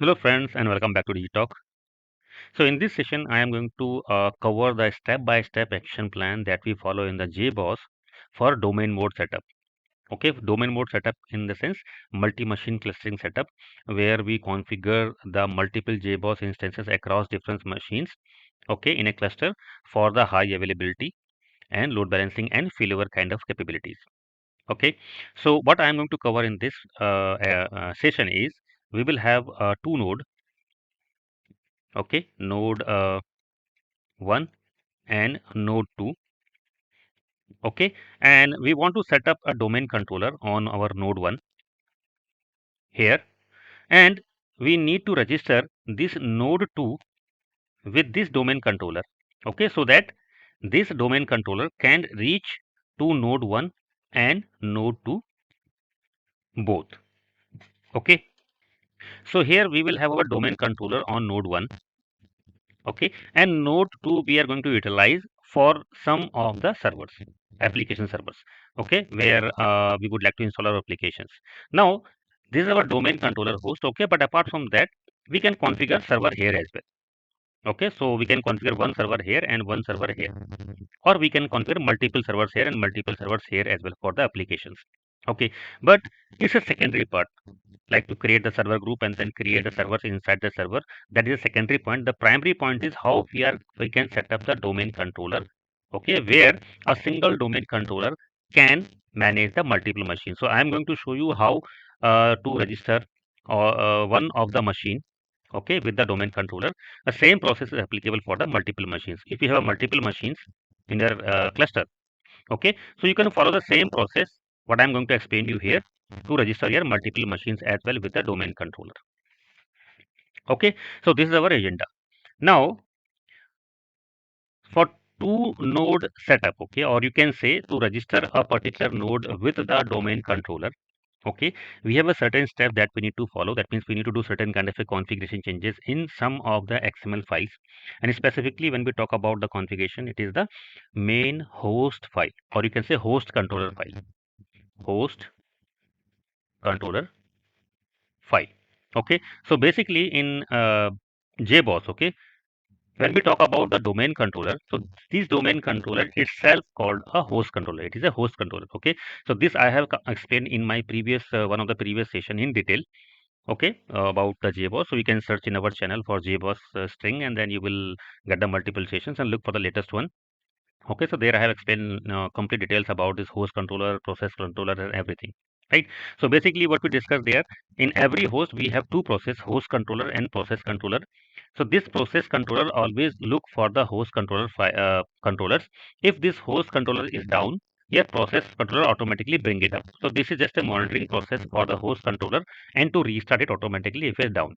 Hello friends and welcome back to Digitalk. So in this session I am going to cover the step-by-step action plan that we follow in the JBoss for domain mode setup. Okay, domain mode setup in the sense multi-machine clustering setup where we configure the multiple JBoss instances across different machines, okay, in a cluster for the high availability and load balancing and failover kind of capabilities. Okay, so what I am going to cover in this session is we will have two node, okay, node 1 and node 2, okay, and we want to set up a domain controller on our node 1 here, and we need to register this node 2 with this domain controller, okay, so that this domain controller can reach to node 1 and node 2 both. Okay, so here we will have our domain controller on node 1, okay, and node 2 we are going to utilize for some of the servers, application servers, okay, where we would like to install our applications. Now this is our domain controller host, okay, but apart from that we can configure server here as well. Okay, so we can configure one server here and one server here, or we can configure multiple servers here and multiple servers here as well for the applications. Okay, but it's a secondary part, like to create the server group and then create the servers inside the server. That is a secondary point. The primary point is how we can set up the domain controller, okay, where a single domain controller can manage the multiple machines. So I am going to show you how to register one of the machine, okay, with the domain controller. The same process is applicable for the multiple machines. If you have multiple machines in your cluster, okay, so you can follow the same process what I'm going to explain you here to register your multiple machines as well with the domain controller. Okay, so this is our agenda. Now for two node setup, okay, or you can say to register a particular node with the domain controller, okay, we have a certain step that we need to follow. That means we need to do certain kind of a configuration changes in some of the XML files, and specifically when we talk about the configuration, it is the main host file, or you can say host controller file, host controller file. Okay, so basically in JBoss, okay, when we talk about the domain controller, so this domain controller itself called a host controller. It is a host controller. Okay, so this I have explained in my previous one of the previous session in detail. Okay, about the JBoss. So you can search in our channel for JBoss string, and then you will get the multiple sessions and look for the latest one. Okay, so there I have explained complete details about this host controller, process controller, and everything. Right. So basically, what we discussed there, in every host we have two process, host controller and process controller. So this process controller always look for the host controller controllers. If this host controller is down, your process controller automatically bring it up. So this is just a monitoring process for the host controller and to restart it automatically if it's down.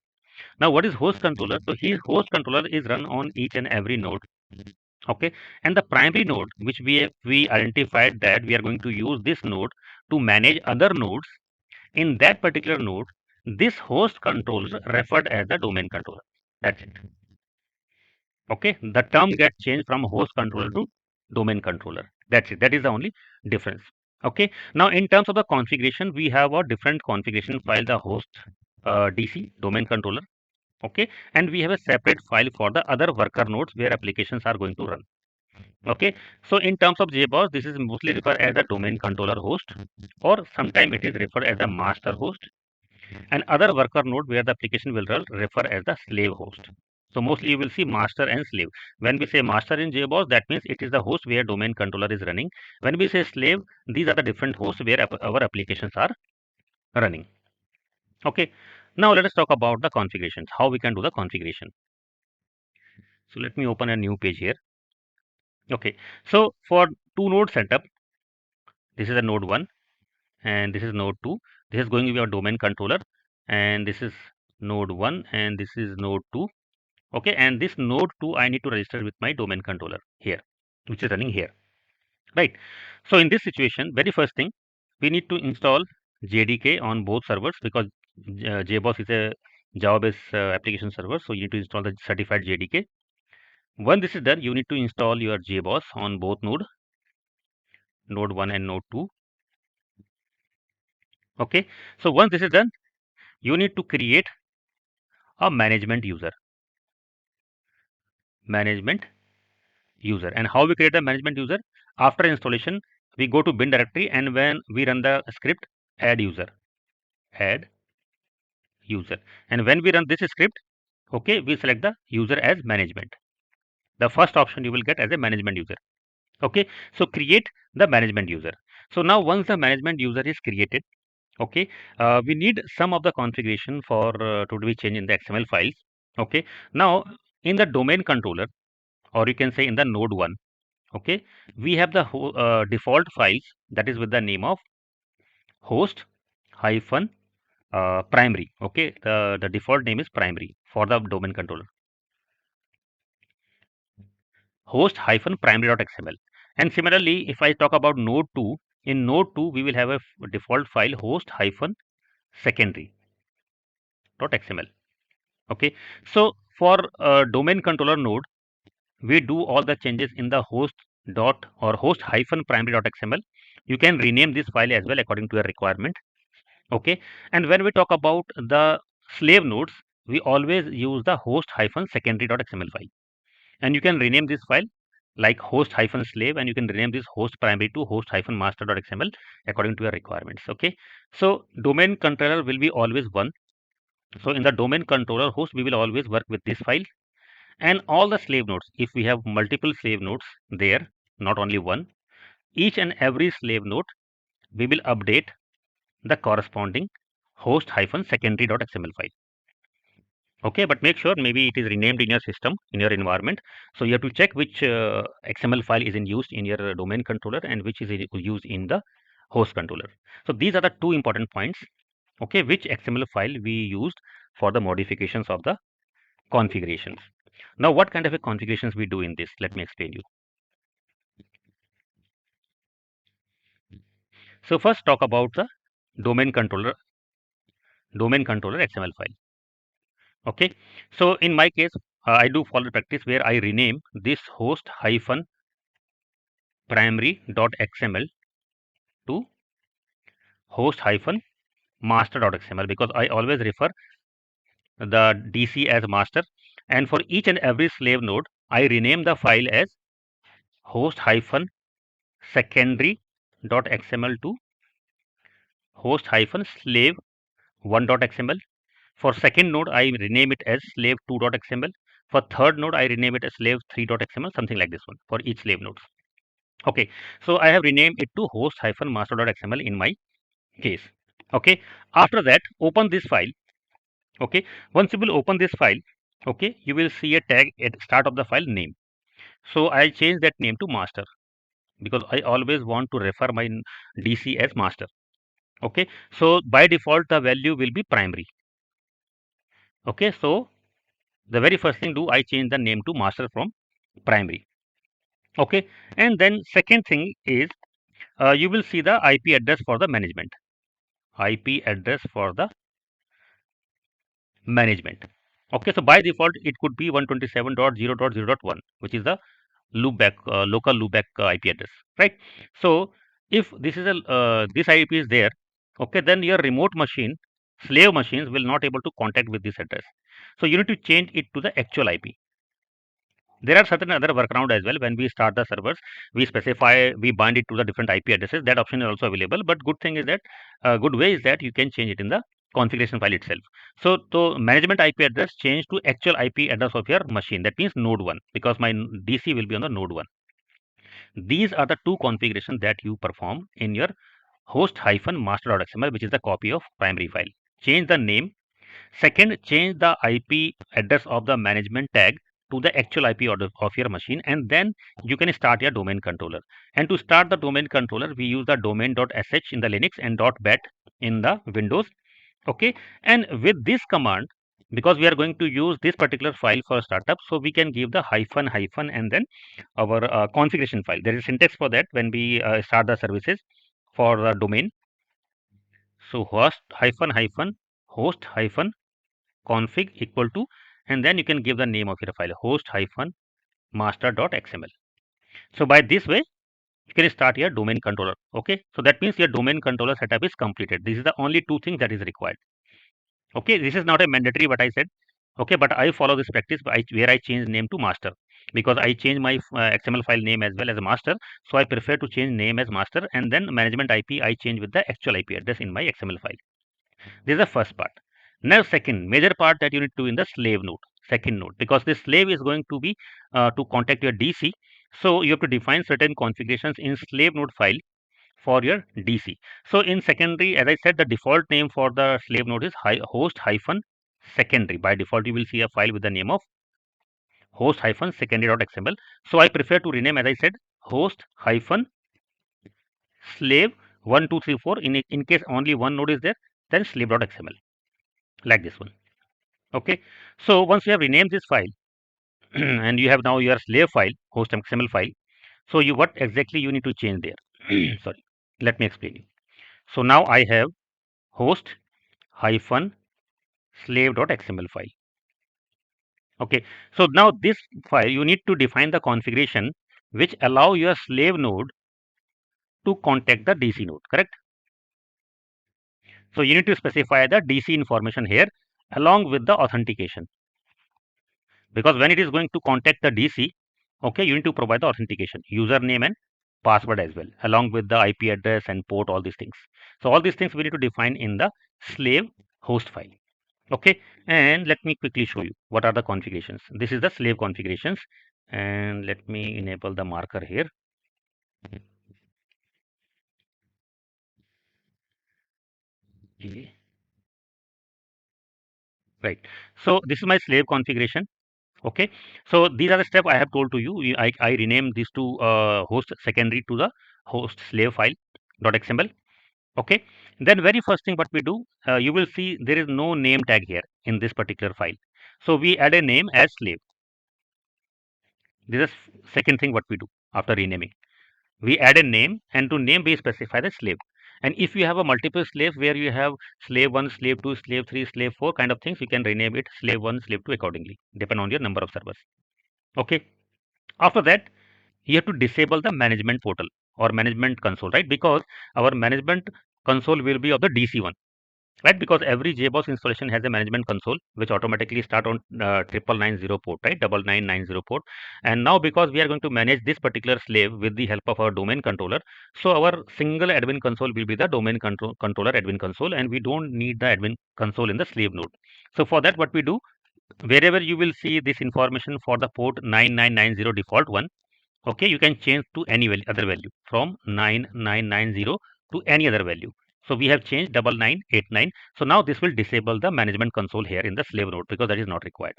Now, what is host controller? So his host controller is run on each and every node. Okay, and the primary node which we identified that we are going to use this node to manage other nodes in that particular node, this host controller referred as the domain controller. That's it. Okay, the term gets changed from host controller to domain controller. That's it. That is the only difference. Okay, now in terms of the configuration, we have a different configuration file, the host DC domain controller. Okay, and we have a separate file for the other worker nodes where applications are going to run. Okay, so in terms of JBoss, this is mostly referred as a domain controller host, or sometimes it is referred as a master host, and other worker node where the application will run refer as the slave host. So mostly you will see master and slave. When we say master in JBoss, that means it is the host where domain controller is running. When we say slave, these are the different hosts where our applications are running. Okay, now let us talk about the configurations, how we can do the configuration. So let me open a new page here. Okay, so for two node setup, this is a node 1 and this is node 2. This is going to be our domain controller, and this is node 1 and this is node 2. Okay, and this node 2 I need to register with my domain controller here, which is running here, right? So in this situation, very first thing, we need to install JDK on both servers because JBoss is a Java-based application server, so you need to install the certified JDK. When this is done, you need to install your JBoss on both node 1 and node 2. Okay, so once this is done, you need to create a management user. And how we create a management user? After installation, we go to bin directory, and when we run the script add user, add user, and when we run this script, okay, we select the user as management. The first option you will get as a management user. Okay, so create the management user. So now once the management user is created, okay, we need some of the configuration for to be changed in the XML files. Okay, now in the domain controller, or you can say in the node 1, okay, we have the default files that is with the name of host hyphen primary. Okay, the default name is primary for the domain controller, host hyphen primary.xml. And similarly, if I talk about node 2, in node 2 we will have a default file host hyphen secondary.xml. Okay, so for domain controller node, we do all the changes in the host dot or host hyphen primary.xml. You can rename this file as well according to your requirement. Okay, and when we talk about the slave nodes, we always use the host hyphen secondary.xml file, and you can rename this file like host hyphen slave, and you can rename this host primary to host hyphen master.xml according to your requirements. Okay, so domain controller will be always one. So in the domain controller host, we will always work with this file, and all the slave nodes, if we have multiple slave nodes there, not only one, each and every slave node, we will update the corresponding host hyphen secondary.xml file. Okay, but make sure maybe it is renamed in your system, in your environment. So you have to check which XML file is in used in your domain controller and which is used in the host controller. So these are the two important points. Okay, which XML file we used for the modifications of the configurations. Now, what kind of a configurations we do in this? Let me explain you. So first talk about the domain controller XML file. Okay, so in my case, I do follow the practice where I rename this host hyphen primary.xml to host hyphen master.xml, because I always refer the DC as master, and for each and every slave node I rename the file as host hyphen secondary.xml to host hyphen slave 1.xml. For second node, I rename it as slave 2.xml. For third node, I rename it as slave 3.xml, something like this one for each slave nodes. Okay, so I have renamed it to host hyphen master.xml in my case. Okay, after that, open this file. Okay, once you will open this file, okay, you will see a tag at start of the file name. So I change that name to master, because I always want to refer my DC as master. Okay, so by default the value will be primary. Okay, so the very first thing do I change the name to master from primary. Okay, and then second thing is you will see the IP address for the management. IP address for the management. Okay, so by default it could be 127.0.0.1, which is the loopback local loopback IP address, right? So if this is a this IP is there, okay, then your remote machine, slave machines will not able to contact with this address. So you need to change it to the actual IP. There are certain other workaround as well. When we start the servers, we specify, we bind it to the different IP addresses. That option is also available. But good thing is that good way is that you can change it in the configuration file itself. So management IP address change to actual IP address of your machine. That means node 1, because my DC will be on the node 1. These are the two configurations that you perform in your host hyphen master.xml, which is the copy of primary file. Change the name. Second, change the IP address of the management tag to the actual IP of your machine, and then you can start your domain controller. And to start the domain controller, we use the domain.sh in the Linux and .bat in the Windows. Okay, and with this command, because we are going to use this particular file for startup, so we can give the hyphen hyphen and then our configuration file. There is syntax for that when we start the services for the domain. So host hyphen hyphen host hyphen config equal to, and then you can give the name of your file host hyphen master.xml. So by this way you can start your domain controller. Okay, so that means your domain controller setup is completed. This is the only two things that is required. Okay, this is not a mandatory what I said. Okay, but I follow this practice where I change name to master, because I change my XML file name as well as a master. So I prefer to change name as master, and then management IP I change with the actual IP address in my XML file. This is the first part. Now second major part that you need to do in the slave node, second node, because this slave is going to be to contact your DC. So you have to define certain configurations in slave node file for your DC. So in secondary, as I said, the default name for the slave node is host hyphen secondary. By default, you will see a file with the name of host hyphen secondary.xml. So I prefer to rename, as I said, host hyphen slave 1234. In case only one node is there, then slave.xml, like this one. Okay. So once you have renamed this file and you have now your slave file, host XML file. So you what exactly you need to change there? Sorry, let me explain you. So now I have host hyphen slave.xml file. Okay, so now this file you need to define the configuration which allow your slave node to contact the DC node, correct? So you need to specify the DC information here along with the authentication, because when it is going to contact the DC, okay, you need to provide the authentication, username and password as well, along with the IP address and port, all these things. So all these things we need to define in the slave host file. Okay, and let me quickly show you what are the configurations. This is the slave configurations, and let me enable the marker here. Okay. Right, so this is my slave configuration. Okay, so these are the steps I have told to you. I rename these two host secondary to the host slave file .xml. Okay, then very first thing what we do, you will see there is no name tag here in this particular file. So we add a name as slave. This is second thing what we do after renaming. We add a name, and to name we specify the slave. And if you have a multiple slave where you have slave 1, slave 2, slave 3, slave 4 kind of things, you can rename it slave 1, slave 2 accordingly, depend on your number of servers. Okay, after that you have to disable the management portal or management console, right? Because our management console will be of the DC one, right? Because every JBoss installation has a management console which automatically start on 9990 port, right? 9990 port. And now because we are going to manage this particular slave with the help of our domain controller, so our single admin console will be the domain controller admin console, and we don't need the admin console in the slave node. So for that, what we do, wherever you will see this information for the port 9990 default one, okay, you can change to any other value from 9990 to any other value. So we have changed 9989. So now this will disable the management console here in the slave node, because that is not required,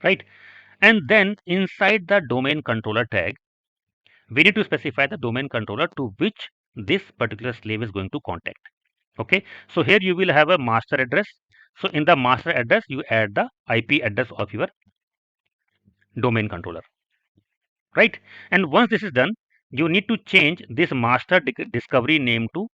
right? And then inside the domain controller tag, we need to specify the domain controller to which this particular slave is going to contact. Okay, so here you will have a master address. So in the master address, you add the IP address of your domain controller, right? And once this is done, you need to change this master discovery name to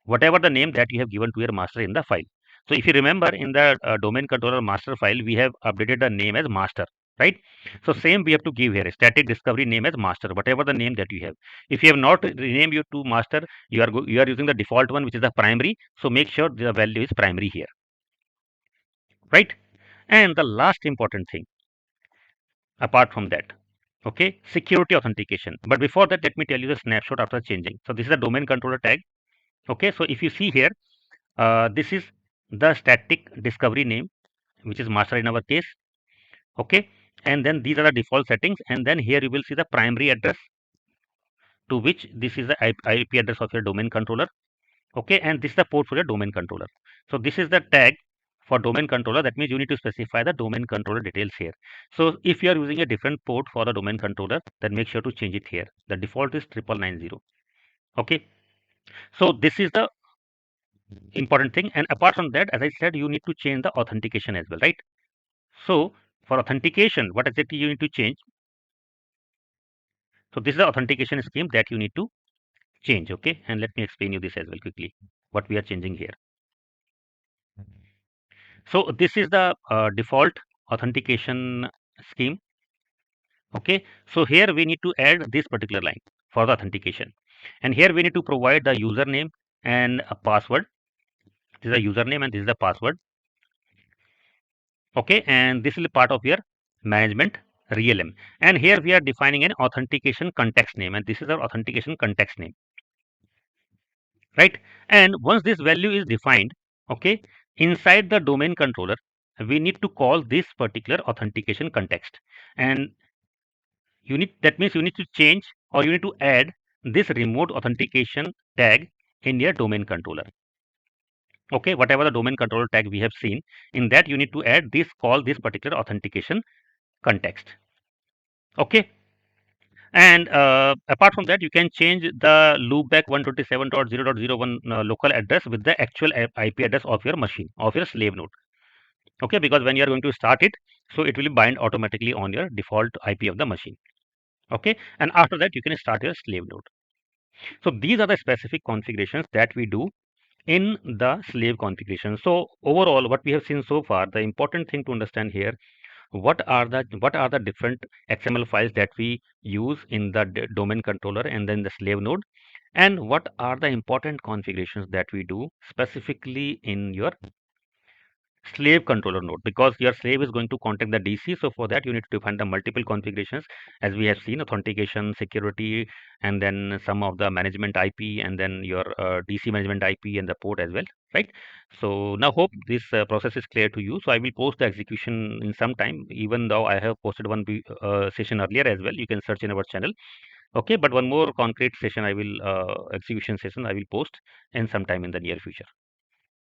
whatever the name that you have given to your master in the file. So if you remember, in the domain controller master file, we have updated the name as master, right? So same we have to give here, static discovery name as master, whatever the name that you have. If you have not renamed your to master, you are using the default one, which is the primary. So make sure the value is primary here, right? And the last important thing apart from that, okay, security authentication. But before that, let me tell you the snapshot after changing. So this is the domain controller tag. Okay, so if you see here, this is the static discovery name, which is master in our case. Okay, and then these are the default settings, and then here you will see the primary address to which this is the IP address of your domain controller. Okay, and this is the port for your domain controller. So this is the tag for domain controller. That means you need to specify the domain controller details here. So if you are using a different port for the domain controller, then make sure to change it here. The default is 9990. Okay, so this is the important thing. And apart from that, as I said, you need to change the authentication as well, right? So for authentication, what exactly you need to change? So this is the authentication scheme that you need to change. Okay, and let me explain you this as well quickly, what we are changing here. So this is the default authentication scheme. Okay, so here we need to add this particular line for the authentication, and here we need to provide the username and a password. This is the username and this is the password. Okay, and this is part of your management realm. And here we are defining an authentication context name, and this is our authentication context name, right? And once this value is defined, okay, inside the domain controller, we need to call this particular authentication context. And that means you need to change, or you need to add this remote authentication tag in your domain controller. Okay, whatever the domain controller tag we have seen, in that you need to add this, call this particular authentication context. Okay, and apart from that, you can change the loopback 127.0.01 local address with the actual IP address of your machine, of your slave node. Okay, because when you are going to start it, so it will bind automatically on your default IP of the machine. Okay, and after that you can start your slave node. So these are the specific configurations that we do in the slave configuration. So overall, what we have seen so far, the important thing to understand here, what are the different XML files that we use in the domain controller and then the slave node, and what are the important configurations that we do specifically in your slave controller node, because your slave is going to contact the DC. So for that you need to define the multiple configurations, as we have seen: authentication, security, and then some of the management IP, and then your DC management IP and the port as well, right? So now hope this process is clear to you. So I will post the execution in some time, even though I have posted one session earlier as well. You can search in our channel. Okay, but one more concrete session I will execution session I will post in some time in the near future.